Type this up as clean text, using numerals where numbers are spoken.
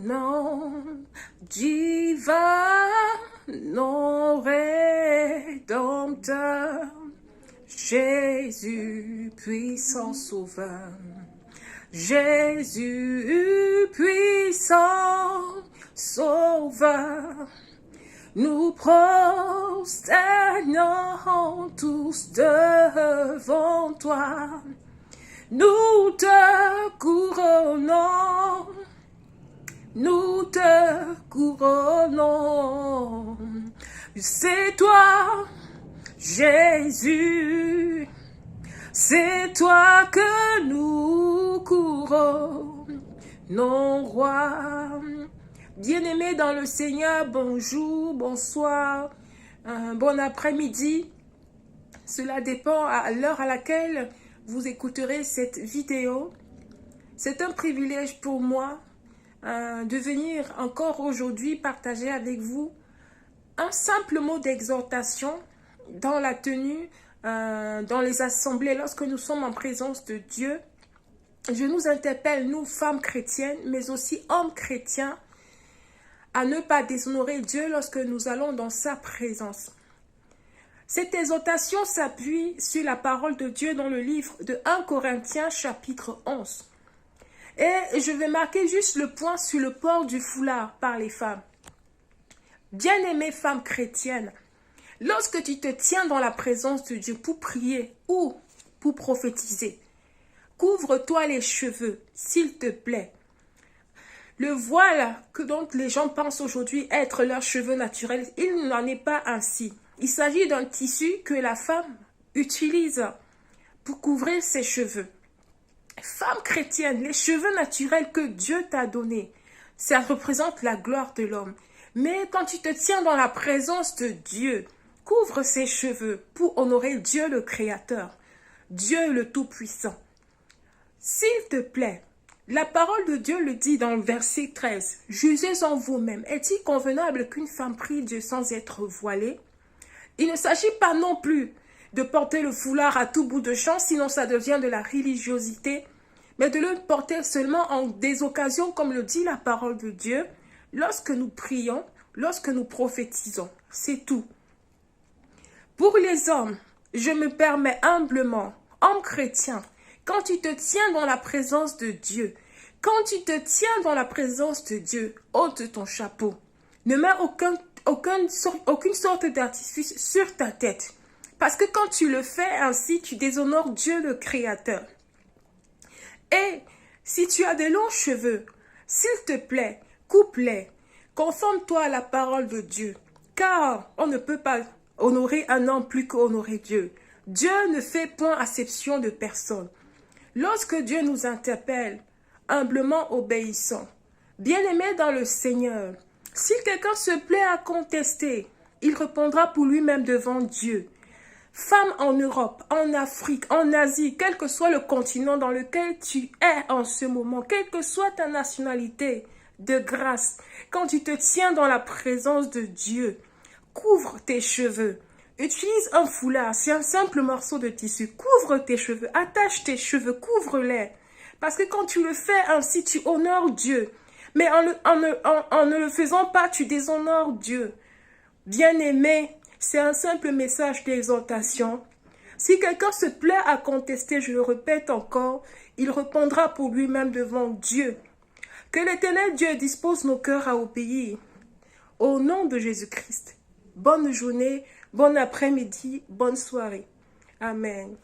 nom divin, nom rédempteur, Jésus, puissant sauveur. Jésus, puissant sauveur, nous prosternons tous devant toi. Nous te couronnons, nous te couronnons. C'est toi, Jésus, c'est toi que nous couronnons, roi. Bien-aimés dans le Seigneur, bonjour, bonsoir, bon après-midi. Cela dépend à l'heure à laquelle vous écouterez cette vidéo. C'est un privilège pour moi de venir encore aujourd'hui partager avec vous un simple mot d'exhortation dans la tenue, dans les assemblées, lorsque nous sommes en présence de Dieu. Je nous interpelle, nous femmes chrétiennes, mais aussi hommes chrétiens, à ne pas déshonorer Dieu lorsque nous allons dans sa présence. Cette exhortation s'appuie sur la parole de Dieu dans le livre de 1 Corinthiens chapitre 11. Et je vais marquer juste le point sur le port du foulard par les femmes. Bien-aimées femmes chrétiennes, lorsque tu te tiens dans la présence de Dieu pour prier ou pour prophétiser, couvre-toi les cheveux, s'il te plaît. Le voile que donc les gens pensent aujourd'hui être leurs cheveux naturels, il n'en est pas ainsi. Il s'agit d'un tissu que la femme utilise pour couvrir ses cheveux. Femme chrétienne, les cheveux naturels que Dieu t'a donnés, ça représente la gloire de l'homme. Mais quand tu te tiens dans la présence de Dieu, couvre ses cheveux pour honorer Dieu le Créateur, Dieu le Tout-Puissant. S'il te plaît, la parole de Dieu le dit dans le verset 13. « Jugez en vous-même. Est-il convenable qu'une femme prie Dieu sans être voilée? » Il ne s'agit pas non plus de porter le foulard à tout bout de champ, sinon ça devient de la religiosité, mais de le porter seulement en des occasions, comme le dit la parole de Dieu, lorsque nous prions, lorsque nous prophétisons. C'est tout. Pour les hommes, je me permets humblement, homme chrétien, quand tu te tiens dans la présence de Dieu, ôte ton chapeau. Ne mets aucune sorte d'artifice sur ta tête. Parce que quand tu le fais ainsi, tu déshonores Dieu le Créateur. Et si tu as de longs cheveux, s'il te plaît, coupe-les. Conforme-toi à la parole de Dieu. Car on ne peut pas honorer un homme plus qu'honorer Dieu. Dieu ne fait point acception de personne. Lorsque Dieu nous interpelle, humblement obéissant, bien-aimés dans le Seigneur, si quelqu'un se plaît à contester, il répondra pour lui-même devant Dieu. Femme en Europe, en Afrique, en Asie, quel que soit le continent dans lequel tu es en ce moment, quelle que soit ta nationalité, de grâce, quand tu te tiens dans la présence de Dieu, couvre tes cheveux. Utilise un foulard, c'est un simple morceau de tissu. Couvre tes cheveux, attache tes cheveux, couvre-les. Parce que quand tu le fais ainsi, tu honores Dieu. Mais en ne le faisant pas, tu déshonores Dieu. Bien-aimé, c'est un simple message d'exhortation. Si quelqu'un se plaît à contester, je le répète encore, il répondra pour lui-même devant Dieu. Que l'Éternel Dieu dispose nos cœurs à obéir. Au nom de Jésus-Christ. Bonne journée, bon après-midi, bonne soirée. Amen.